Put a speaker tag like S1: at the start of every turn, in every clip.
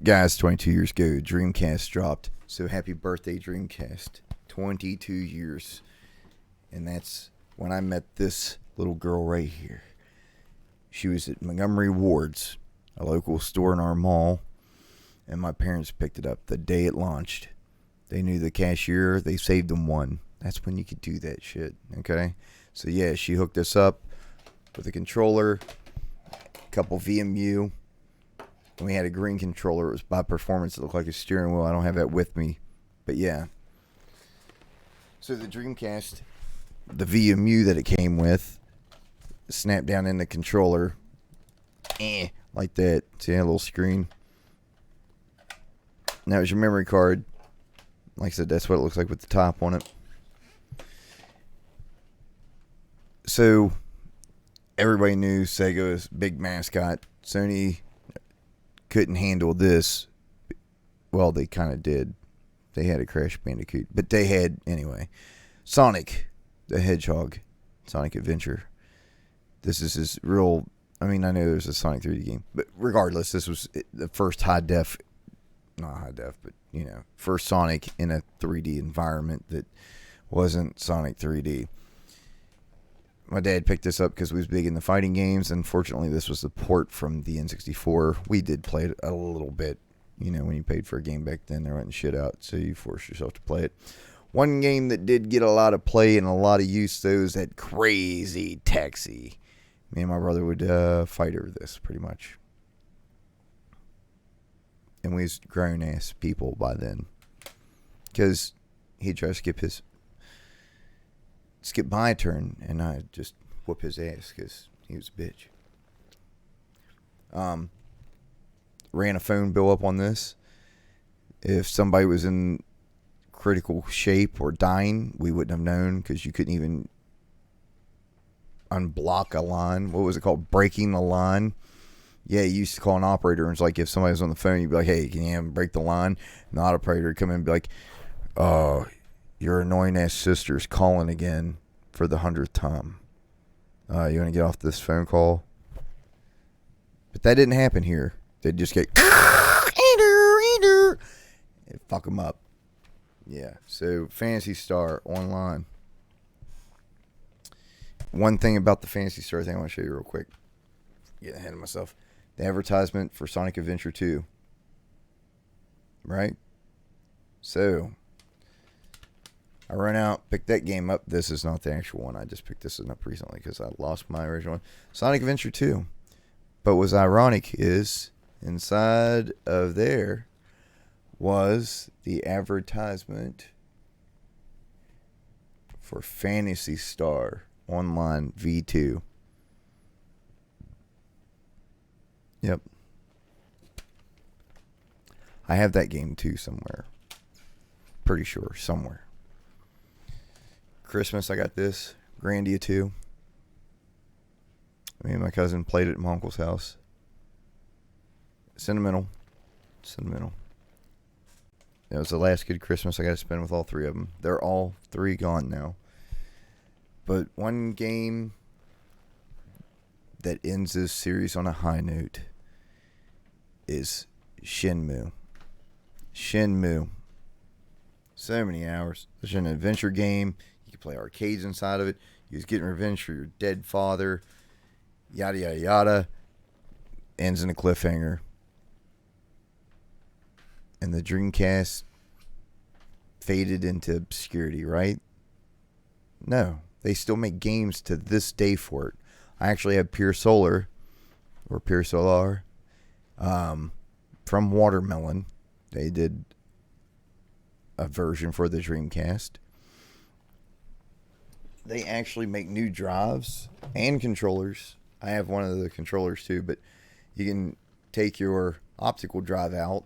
S1: Guys, 22 years ago, Dreamcast dropped. So happy birthday, Dreamcast. 22 years. And that's when I met this little girl right here. She was at Montgomery Ward's, a local store in our mall, and my parents picked it up the day it launched. They knew the cashier. They saved them one. That's when you could do that shit, okay? So yeah, she hooked us up with a controller, a couple VMU. And we had a green controller. It was by performance. It looked like a steering wheel. I don't have that with me. But yeah. So the Dreamcast, the VMU that it came with, snapped down in the controller. Like that. See that little screen? And that was your memory card. Like I said, that's what it looks like with the top on it. So, everybody knew Sega was big mascot. Sony couldn't handle this. Well, they kind of did. They had a Crash Bandicoot. But they had, anyway, Sonic the Hedgehog. Sonic Adventure. This is his real... I mean, I know there's a Sonic 3D game. But regardless, this was the first high-def... Not high-def, but, you know, first Sonic in a 3D environment that wasn't Sonic 3D. My dad picked this up because we was big in the fighting games. Unfortunately, this was the port from the N64. We did play it a little bit. You know, when you paid for a game back then, they're renting shit out, so you forced yourself to play it. One game that did get a lot of play and a lot of use, though, is that Crazy Taxi. Me and my brother would fight over this, pretty much. And we was grown-ass people by then. Because he'd try to skip my turn, and I'd just whoop his ass because he was a bitch. Ran a phone bill up on this. If somebody was in critical shape or dying, we wouldn't have known because you couldn't even unblock a line. What was it called? Breaking the line. Yeah, you used to call an operator, and it's like if somebody was on the phone, you'd be like, hey, can you have them break the line? And the operator would come in and be like, your annoying ass sister's calling again for the 100th time. You want to get off this phone call? But that didn't happen here. They'd just get and fuck them up. Yeah, so Phantasy Star Online. One thing about the Phantasy Star thing I want to show you real quick. Getting ahead of myself. The advertisement for Sonic Adventure 2. Right? So, I ran out, picked that game up. This is not the actual one. I just picked this one up recently because I lost my original one. Sonic Adventure 2. But what's ironic is, inside of there was the advertisement for Phantasy Star Online V2. Yep. I have that game too somewhere. Pretty sure, somewhere. Christmas, I got this. Grandia 2. Me and my cousin played it at my uncle's house. Sentimental. That was the last good Christmas I got to spend with all three of them. They're all three gone now. But one game that ends this series on a high note is Shenmue. So many hours. It's an adventure game. You can play arcades inside of it. You was getting revenge for your dead father. Yada, yada, yada. Ends in a cliffhanger. And the Dreamcast faded into obscurity, right? No. They still make games to this day for it. I actually have Pure Solar from Watermelon. They did a version for the Dreamcast. They actually make new drives and controllers. I have one of the controllers too, but you can take your optical drive out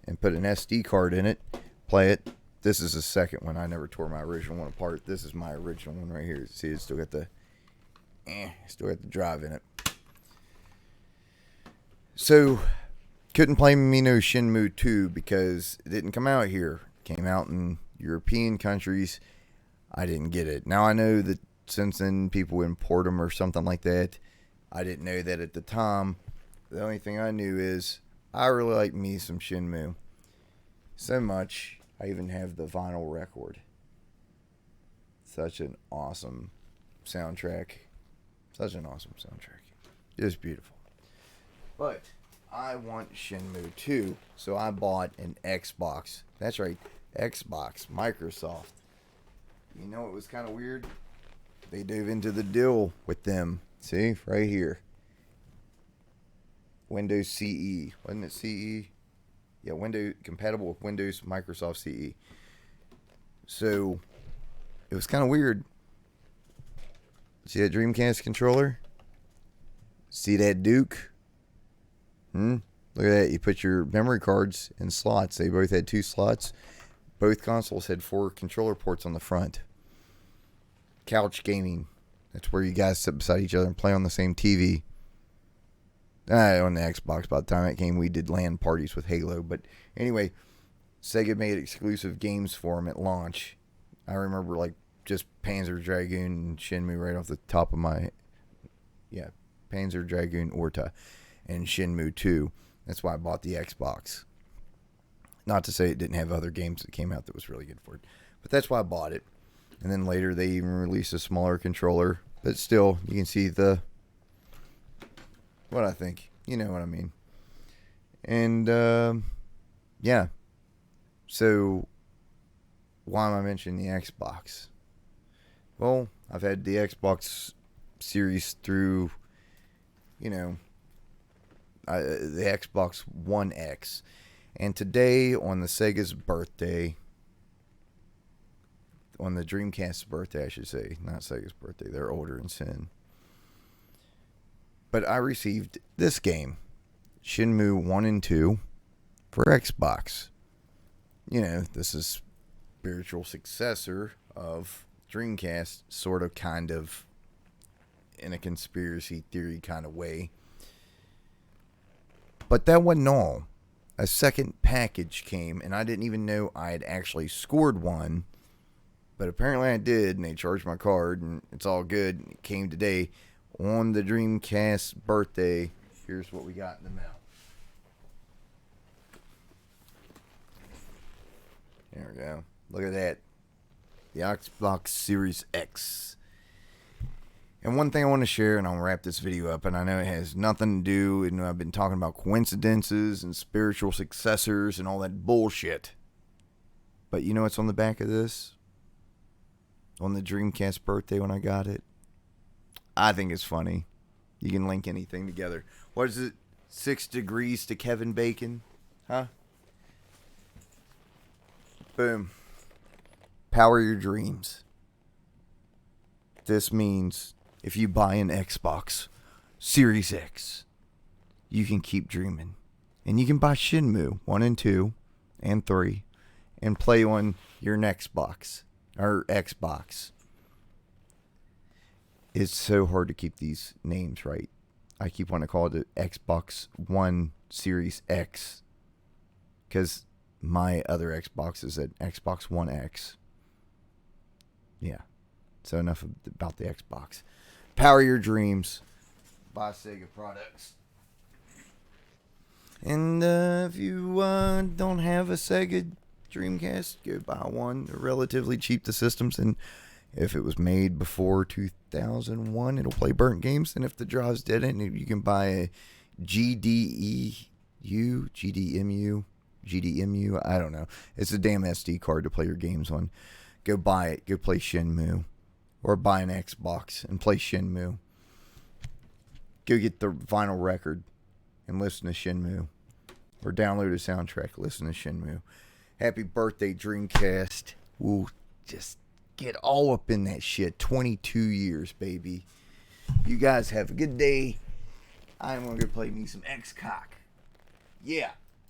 S1: and put an SD card in it, play it. This is the second one. I never tore my original one apart. This is my original one right here. See, it's still got the drive in it. So, couldn't play me no Shenmue 2 because it didn't come out here. It came out in European countries. I didn't get it. Now I know that since then people import them or something like that. I didn't know that at the time. The only thing I knew is I really like me some Shenmue. So much, I even have the vinyl record. Such an awesome soundtrack. Such an awesome soundtrack. Just beautiful. But I want Shenmue 2, so I bought an Xbox. That's right, Xbox, Microsoft. You know what was kind of weird? They dove into the deal with them. See, right here. Windows CE. Wasn't it CE? Yeah, Windows compatible with Windows Microsoft CE. So it was kind of weird. See that Dreamcast controller? See that Duke? Look at that. You put your memory cards in slots. They both had 2 slots. Both consoles had 4 controller ports on the front. Couch gaming. That's where you guys sit beside each other and play on the same TV. On the Xbox, by the time it came, we did LAN parties with Halo. But anyway, Sega made exclusive games for them at launch. I remember like just Panzer Dragoon and Shenmue right off the top of my... Yeah, Panzer Dragoon Orta and Shenmue 2. That's why I bought the Xbox. Not to say it didn't have other games that came out that was really good for it. But that's why I bought it. And then later they even released a smaller controller. But still, you can see the... what I think. You know what I mean. And, yeah. So, why am I mentioning the Xbox? Well, I've had the Xbox series through, you know, the Xbox One X. And today, on the Sega's birthday, on the Dreamcast's birthday, I should say, not Sega's birthday, they're older in sin. But I received this game, Shenmue 1 and 2, for Xbox. You know, this is spiritual successor of Dreamcast, sort of, kind of, in a conspiracy theory kind of way. But that wasn't all. A second package came, and I didn't even know I had actually scored one. But apparently I did, and they charged my card, and it's all good. It came today. On the Dreamcast birthday, here's what we got in the mail. There we go. Look at that. The Xbox Series X. And one thing I want to share, and I'll wrap this video up, and I know it has nothing to do, and I've been talking about coincidences and spiritual successors and all that bullshit. But you know what's on the back of this? On the Dreamcast birthday when I got it? I think it's funny. You can link anything together. What is it? 6 degrees to Kevin Bacon? Huh? Boom. Power your dreams. This means if you buy an Xbox Series X, you can keep dreaming. And you can buy Shenmue 1 and 2 and 3 and play on your next box or Xbox. It's so hard to keep these names right. I keep wanting to call it the Xbox One Series X because my other Xbox is an Xbox One X. Yeah. So enough about the Xbox. Power your dreams. Buy Sega products. And if you don't have a Sega Dreamcast, go buy one. They're relatively cheap, the systems, and if it was made before 2001, it'll play burnt games. And if the drive's dead, you can buy a GDEMU, I don't know. It's a damn SD card to play your games on. Go buy it. Go play Shenmue. Or buy an Xbox and play Shenmue. Go get the vinyl record and listen to Shenmue. Or download a soundtrack, listen to Shenmue. Happy birthday, Dreamcast. We'll just get all up in that shit. 22 years, baby. You guys have a good day. I'm going to go play me some X-Cock. Yeah.